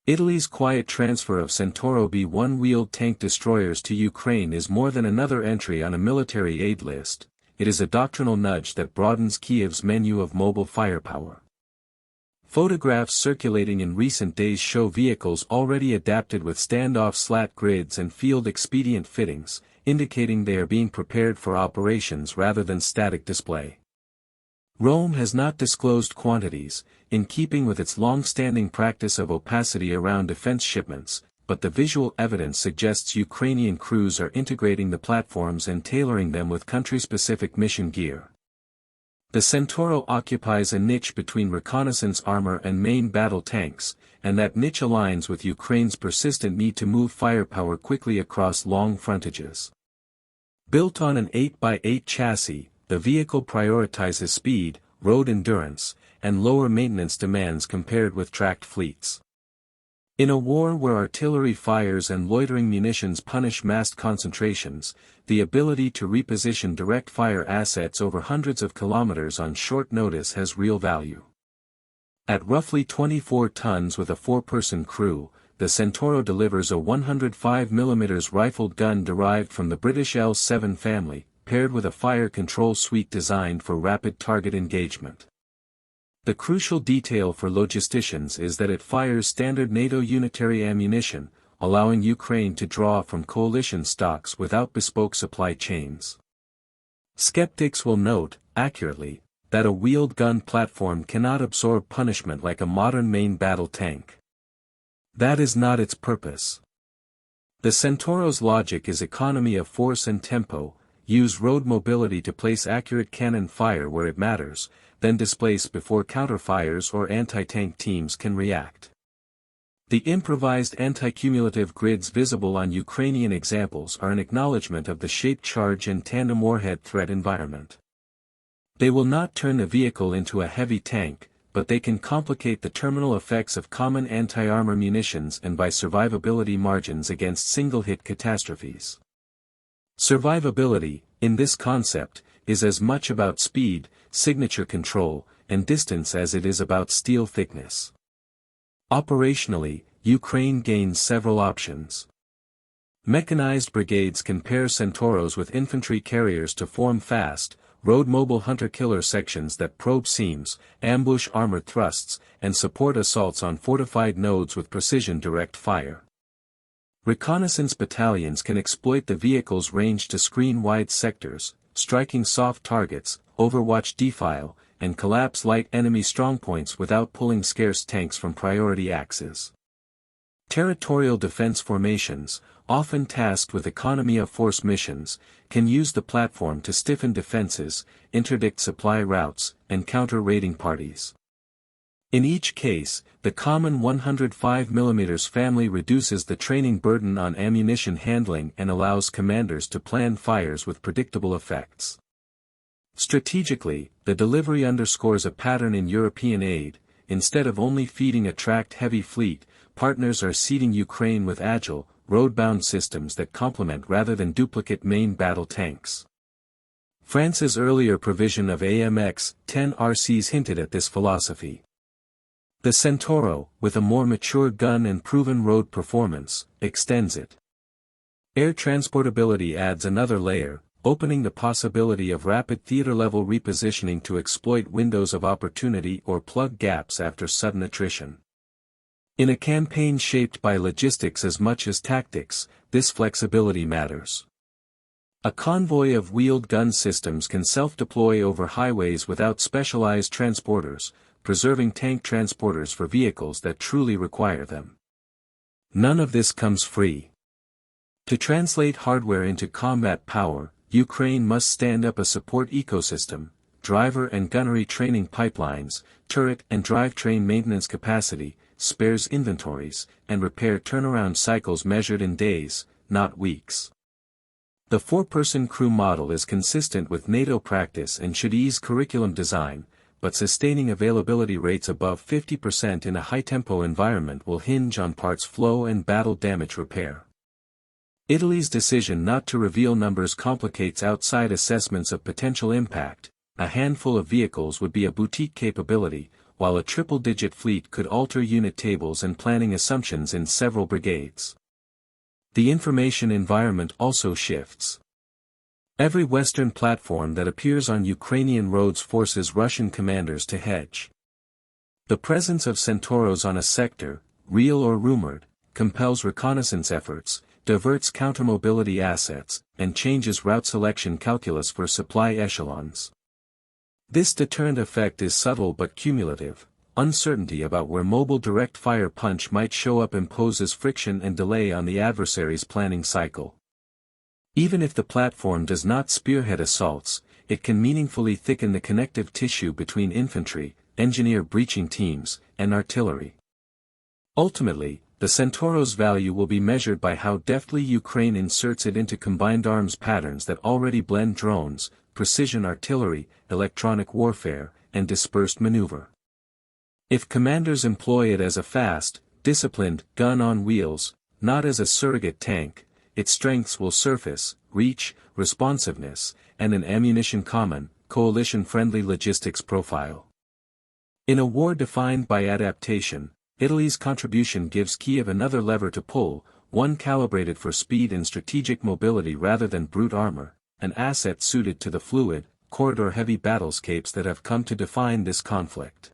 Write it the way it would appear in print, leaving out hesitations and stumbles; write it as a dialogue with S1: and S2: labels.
S1: Italy's quiet transfer of Centauro B1 wheeled tank destroyers to Ukraine is more than another entry on a military aid list, it is a doctrinal nudge that broadens Kiev's menu of mobile firepower. Photographs circulating in recent days show vehicles already adapted with standoff slat grids and field-expedient fittings, indicating they are being prepared for operations rather than static display. Rome has not disclosed quantities, in keeping with its long-standing practice of opacity around defense shipments, but the visual evidence suggests Ukrainian crews are integrating the platforms and tailoring them with country-specific mission gear. The Centauro occupies a niche between reconnaissance armor and main battle tanks, and that niche aligns with Ukraine's persistent need to move firepower quickly across long frontages. Built on an 8x8 chassis, the vehicle prioritizes speed, road endurance, and lower maintenance demands compared with tracked fleets. In a war where artillery fires and loitering munitions punish massed concentrations, the ability to reposition direct fire assets over hundreds of kilometers on short notice has real value. At roughly 24 tons with a 4-person crew, the Centauro delivers a 105mm rifled gun derived from the British L7 family, paired with a fire control suite designed for rapid target engagement. The crucial detail for logisticians is that it fires standard NATO unitary ammunition, allowing Ukraine to draw from coalition stocks without bespoke supply chains. Skeptics will note, accurately, that a wheeled gun platform cannot absorb punishment like a modern main battle tank. That is not its purpose. The Centauro's logic is economy of force and tempo, use road mobility to place accurate cannon fire where it matters, then displace before counterfires or anti-tank teams can react. The improvised anti-cumulative grids visible on Ukrainian examples are an acknowledgement of the shaped charge and tandem warhead threat environment. They will not turn the vehicle into a heavy tank, but they can complicate the terminal effects of common anti-armor munitions and buy survivability margins against single-hit catastrophes. Survivability, in this concept, is as much about speed, signature control, and distance as it is about steel thickness. Operationally, Ukraine gains several options. Mechanized brigades can pair Centauros with infantry carriers to form fast, road-mobile hunter-killer sections that probe seams, ambush armored thrusts, and support assaults on fortified nodes with precision direct fire. Reconnaissance battalions can exploit the vehicle's range to screen wide sectors, striking soft targets, overwatch defile, and collapse light enemy strongpoints without pulling scarce tanks from priority axes. Territorial defense formations, often tasked with economy of force missions, can use the platform to stiffen defenses, interdict supply routes, and counter raiding parties. In each case, the common 105mm family reduces the training burden on ammunition handling and allows commanders to plan fires with predictable effects. Strategically, the delivery underscores a pattern in European aid. Instead of only feeding a tracked heavy fleet, partners are seeding Ukraine with agile, road-bound systems that complement rather than duplicate main battle tanks. France's earlier provision of AMX-10 RCs hinted at this philosophy. The Centauro, with a more mature gun and proven road performance, extends it. Air transportability adds another layer, opening the possibility of rapid theater-level repositioning to exploit windows of opportunity or plug gaps after sudden attrition. In a campaign shaped by logistics as much as tactics, this flexibility matters. A convoy of wheeled gun systems can self-deploy over highways without specialized transporters, preserving tank transporters for vehicles that truly require them. None of this comes free. To translate hardware into combat power, Ukraine must stand up a support ecosystem, driver and gunnery training pipelines, turret and drivetrain maintenance capacity, spares inventories, and repair turnaround cycles measured in days, not weeks. The 4-person crew model is consistent with NATO practice and should ease curriculum design, but sustaining availability rates above 50% in a high-tempo environment will hinge on parts flow and battle damage repair. Italy's decision not to reveal numbers complicates outside assessments of potential impact. A handful of vehicles would be a boutique capability, while a triple-digit fleet could alter unit tables and planning assumptions in several brigades. The information environment also shifts. Every Western platform that appears on Ukrainian roads forces Russian commanders to hedge. The presence of Centauros on a sector, real or rumored, compels reconnaissance efforts, diverts countermobility assets, and changes route selection calculus for supply echelons. This deterrent effect is subtle but cumulative. Uncertainty about where mobile direct fire punch might show up imposes friction and delay on the adversary's planning cycle. Even if the platform does not spearhead assaults, it can meaningfully thicken the connective tissue between infantry, engineer breaching teams, and artillery. Ultimately, the Centauro's value will be measured by how deftly Ukraine inserts it into combined arms patterns that already blend drones, precision artillery, electronic warfare, and dispersed maneuver. If commanders employ it as a fast, disciplined gun on wheels, not as a surrogate tank, its strengths will surface: reach, responsiveness, and an ammunition-common, coalition-friendly logistics profile. In a war defined by adaptation, Italy's contribution gives Kiev another lever to pull, one calibrated for speed and strategic mobility rather than brute armor, an asset suited to the fluid, corridor-heavy battlescapes that have come to define this conflict.